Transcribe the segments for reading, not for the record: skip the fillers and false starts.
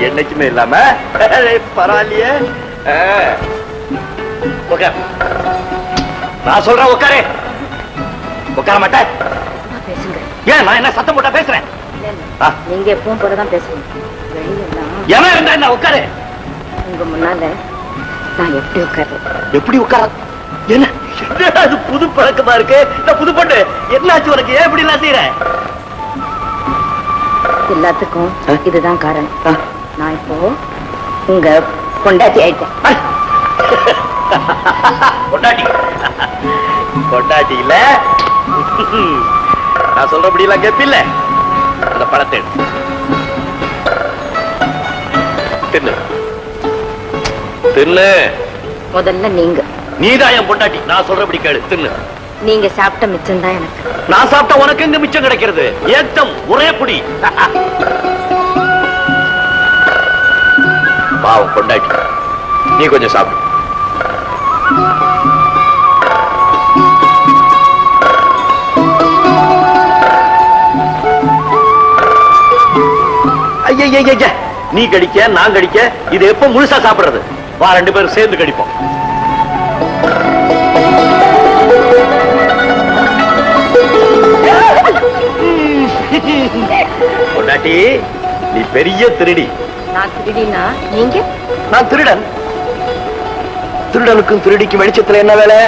என்னைக்குமே இல்லாம பரவாயில்லையே. நான் சொல்றேன் உட்காரு. உட்கார மாட்டேன். ஏன் நான் என்ன சத்தம் போட்டா பேசுறேன்? நீங்க எப்பவும் போலதான் பேசுறீங்க. ஏன்னா இருந்தா என்ன உட்காரு. உங்க முன்னால நான் எப்படி உட்கார்றேன்? எப்படி உட்கார? என்ன அது புது பழக்கமா இருக்கு. நான் புது பொண்ணு. என்னாச்சு உனக்கு? ஏன் இப்படி எல்லாம் செய்யற? எல்லாத்துக்கும் இதுதான் காரணம். நான் இப்போ உங்க பொண்டாட்டி ஆயிட்டேன். பொண்டாட்டி பொண்டாட்டி இல்ல. நான் சொல்றபடி எல்லாம் கேப்பில்ல. அந்த பழத்தை தின்னு தின்னு. முதல்ல நீதான் என் பொண்டாட்டி. நான் சொல்றபடி கேளு. தின்னு. நீங்க சாப்பிட்ட மிச்சம் தான் எனக்கு. நான் சாப்பிட்ட உனக்கு எங்க மிச்சம் கிடைக்கிறது? ஏத்தம் ஒரே புடி. பாவம் பொண்டாட்டி. நீ கொஞ்சம் சாப்பிடு. ஐய, நீ கடிக்க நான் கடிக்க. இது எப்ப முழுசா சாப்பிடுறது? வா, ரெண்டு பேரும் சேர்ந்து கடிப்போம். பொண்டாட்டி, நீ பெரிய திருடி. நான் திருடினா நீங்க? நான் திருடன். திருடனுக்கும் திருடிக்கும் வெளிச்சத்துல என்ன வேலை?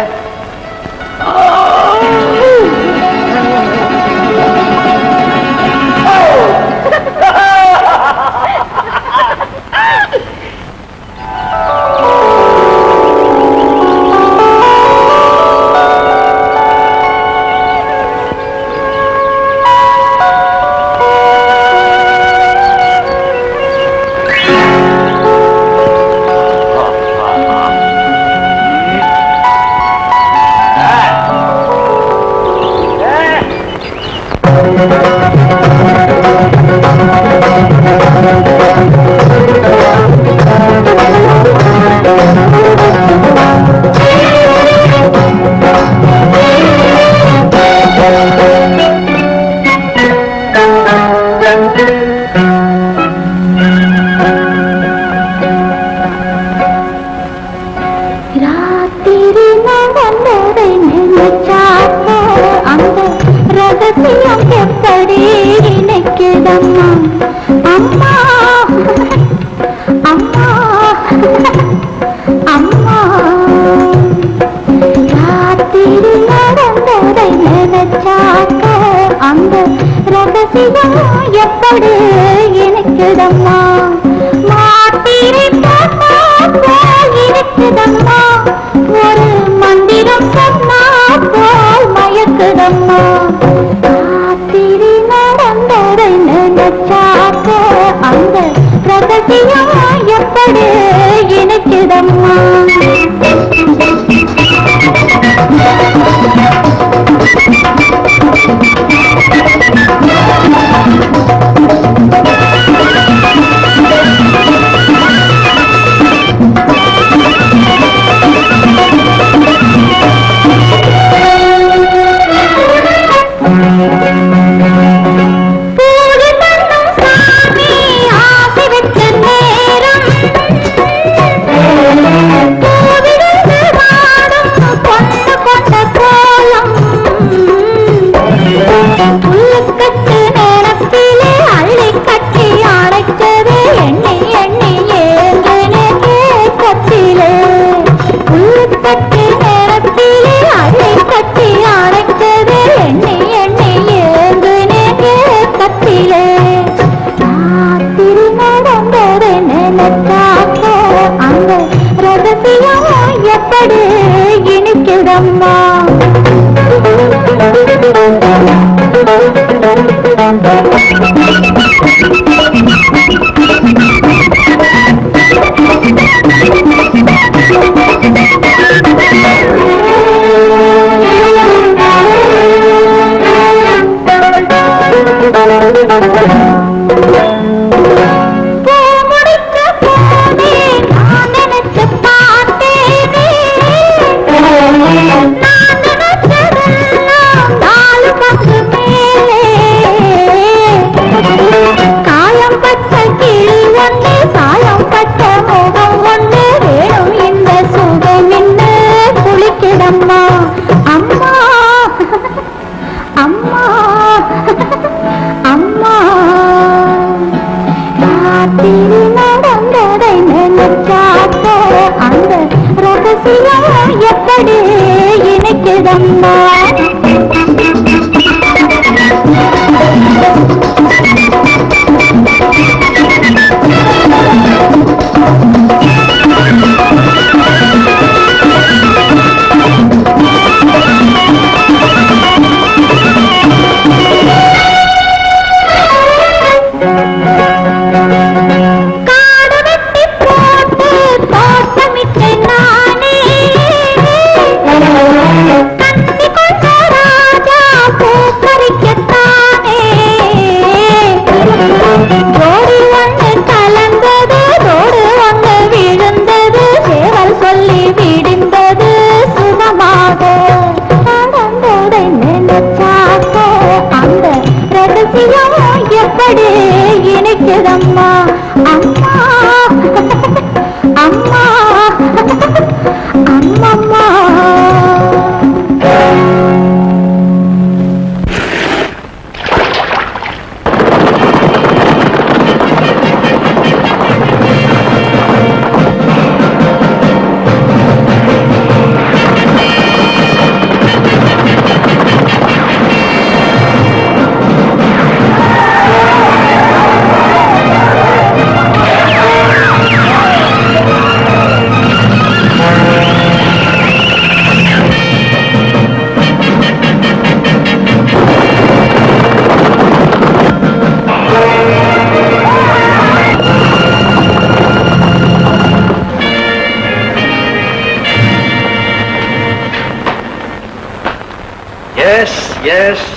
எஸ் எஸ்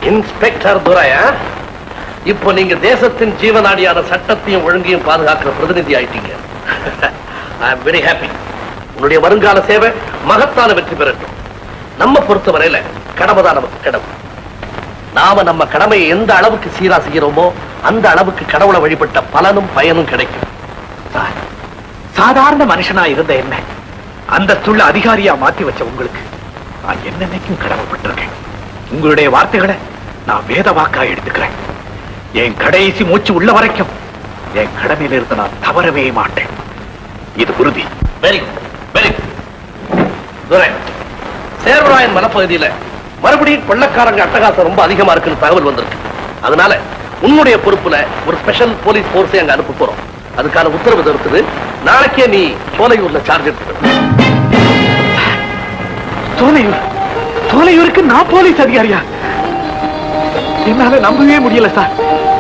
இன்ஸ்பெக்டர் துரையா, இப்போ நீங்க தேசத்தின் ஜீவநாடியான சட்டத்தையும் ஒழுங்கையும் பாதுகாக்கிற பிரதிநிதி ஆயிட்டீங்க. I am very happy. உன்னுடைய வருங்கால சேவை மகத்தான வெற்றி பெறட்டும். நம்ம பொறுத்தவரையில கடமைதான் நமக்கு கடமை. நாம நம்ம கடமையை எந்த அளவுக்கு சீரா செய்கிறோமோ அந்த அளவுக்கு கடவுளை வழிபட்ட பலனும் பயனும் கிடைக்கும். சாதாரண மனுஷனா இருந்த என்ன அந்தஸ்துள்ள அதிகாரியா மாத்தி வச்ச உங்களுக்கு நான் என்னைக்கும் கடமைப்பட்டிருக்கேன். உங்களுடைய வார்த்தைகளை நான் வேத வாக்கா எடுத்துக்கிறேன். என் கடைசி மூச்சு உள்ள வரைக்கும் என் கடமையில இருந்து நான் தவறவே மாட்டேன். இது உறுதி. Very good, very good. Durai, Servarayan மலைப்பகுதியில மறுபடியும் கொள்ளக்காரங்க அட்டகாசம் ரொம்ப அதிகமா இருக்குன்னு தகவல் வந்திருக்கு. அதனால உன்னுடைய பொறுப்புல ஒரு ஸ்பெஷல் போலீஸ் போர்ஸை அங்க அனுப்ப போறோம். அதுக்கான உத்தரவு இருக்குது. நாளைக்கே நீ சோலையூர்ல சார்ஜ் எடுத்து. சோலையூருக்கு நான் போலீஸ் அதிகாரியா? என்னால நம்பவே முடியல சார்.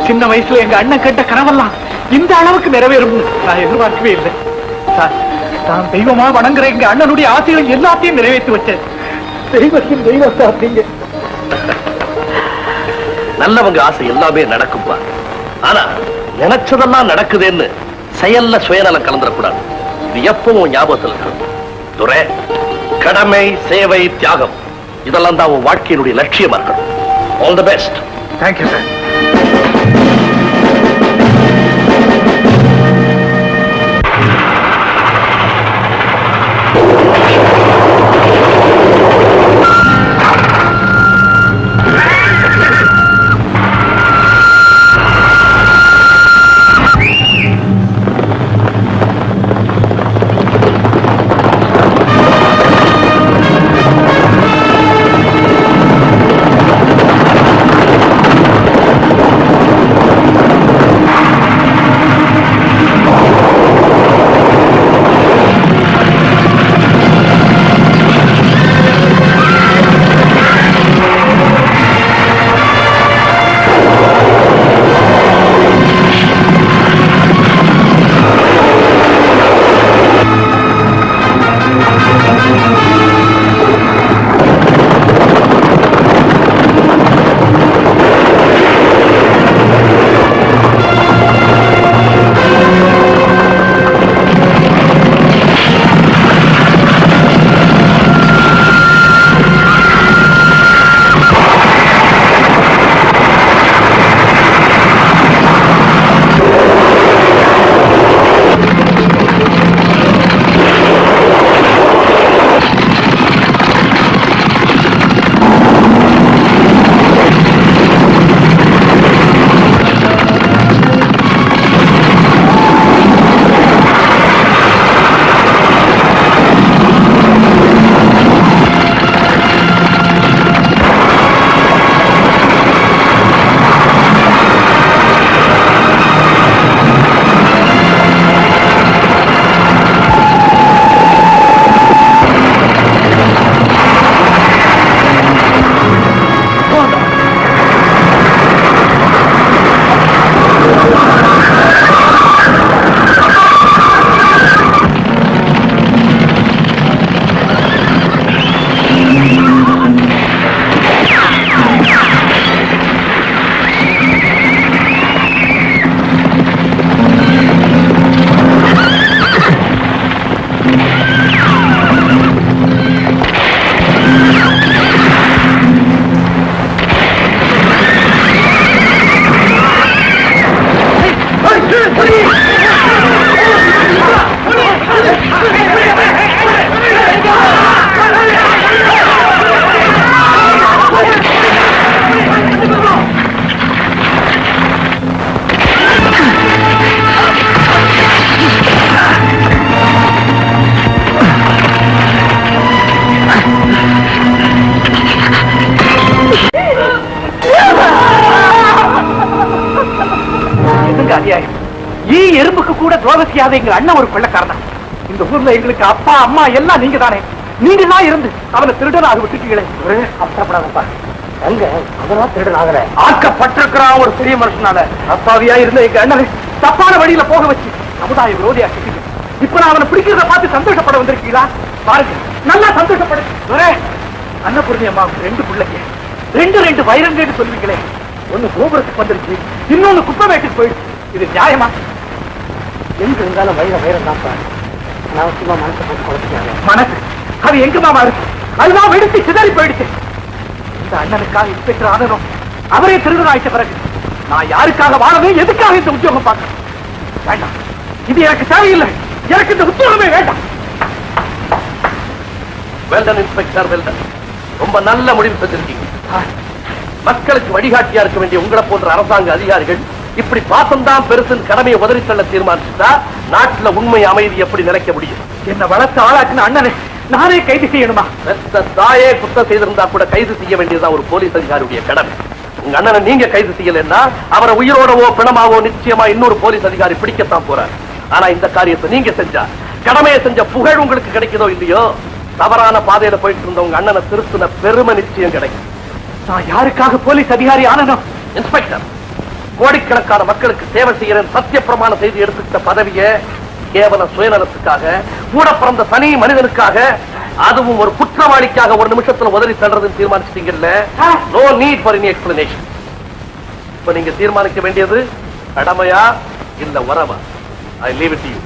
சின்ன வயசுல எங்க அண்ணன் கேட்ட கனவெல்லாம் இந்த அளவுக்கு நிறைவேறும் நான் எதிர்பார்க்கவே இல்லை சார். நான் தெய்வமா வணங்குற எங்க அண்ணனுடைய ஆசைகள் எல்லாத்தையும் நிறைவேற்றி வச்சேன். தெய்வத்தின் தெய்வம் சார் நீங்க. நல்லவங்க ஆசை எல்லாமே நடக்கும்பா. ஆனா நினைச்சதெல்லாம் நடக்குதுன்னு செயல்ல சுயநலம் கலந்துடக்கூடாது. இது எப்பவும் ஞாபகத்தில் இருக்கணும். துரை, கடமை, சேவை, தியாகம் இதெல்லாம் தான் உன் வாழ்க்கையினுடைய லட்சியமா இருக்கணும். All the best. Thank you sir. எறும்புக்கு கூட துரோகம் செய்யாத எங்க அண்ணன் ஒரு கொள்ளக்காரன். இந்த ஊர்ல எங்களுக்கு அப்பா அம்மா எல்லாம் நீங்க தானே. நீங்க தான் இருந்து அவனை திருடன் ஆக விட்டுட்டீங்களே. அவசரப்படாதப்பா. அங்க அதெல்லாம் திருடன் ஆகல. ஆக்கப்பட்டிருக்கிறான் ஒரு பெரிய மனுஷனால. அப்பாவியா இருந்த எங்க அண்ணனை தப்பான வழியில போக வச்சு சமுதாய விரோதியா கிட்டீங்க. இப்ப நான் அவனை பிடிக்கிறத பார்த்து சந்தோஷப்பட வந்திருக்கீங்களா? பாருங்க, நல்லா சந்தோஷப்படு. அன்னபூர்ணி அம்மாவுக்கு 2 பிள்ளைங்க, 2 வைரங்கன்னு சொல்லுவீங்களே, ஒண்ணு கோபுரத்துக்கு வந்துருச்சு, இன்னொன்னு குப்பமேட்டுக்கு போயிடுச்சு. இது நியாயமா? எங்க இருந்தாலும் வைரம் தான் பாரு. அவசியமா மனசை போட்டு குறைச்சிக்காங்க. மனசு அது எங்க மாமா இருக்கு? அதுதான் வெடித்து சிதறி போயிடுச்சு. இந்த அண்ணனுக்காக இன்ஸ்பெக்டர் ஆனனும் அவரே திருடன் ஆயிட்ட பிறகு நான் யாருக்காக வாழவே, எதுக்காக இந்த உத்தியோகம் பார்க்க வேண்டாம். இது எனக்கு தேவையில்லை. எனக்கு இந்த உத்தியோகமே வேண்டாம். Well done inspector, well done. ரொம்ப நல்ல முடிவு செஞ்சிருக்கீங்க. மக்களுக்கு வழிகாட்டியா இருக்க வேண்டிய உங்களை போன்ற அரசாங்க அதிகாரிகள் இப்படி பாசம்தான் பெருசின் கடமையை உதறித்தள்ள தீர்மானிச்சுட்டா நாட்டுல உண்மை அமைதி எப்படி நிலைக்க முடியும்? என்ன வளர்த்து ஆளாக்குன அண்ணனை நானே கைது செய்யணுமா? தாயே குத்தம் செய்திருந்தா கூட கைது செய்ய வேண்டியதுதான் ஒரு போலீஸ் அதிகாரியுடைய கடமை. உங்க அண்ணனை நீங்க கைது செய்யலன்னா அவரை உயிரோடவோ பிணமாவோ நிச்சயமா இன்னொரு போலீஸ் அதிகாரி பிடிக்கத்தான் போறாரு. ஆனா இந்த காரியத்தை நீங்க செஞ்சா, கடமையை செஞ்ச புகழ் உங்களுக்கு கிடைக்குதோ இல்லையோ, தவறான பாதையில போயிட்டு இருந்த உங்க அண்ணனை திருத்தின பெருமை நிச்சயம் கிடைக்கும். நான் யாருக்காக போலீஸ் அதிகாரி ஆனனும்? இன்ஸ்பெக்டர், கோடிக்கணக்கான மக்களுக்கு சேவை செய்யற சத்திய பிரமாண செய்தி எடுத்துக்கிட்ட பதவியை கேவல சுயநலத்துக்காக, கூட பிறந்த தனி மனிதனுக்காக, அதுவும் ஒரு குற்றவாளிக்காக ஒரு நிமிஷத்துல உதறி தள்ளுறதுன்னு தீர்மானிச்சிட்டீங்கல்ல. No need for any explanation. இப்ப நீங்க தீர்மானிக்க வேண்டியது கடமையா இல்ல வரவா? I leave it to you.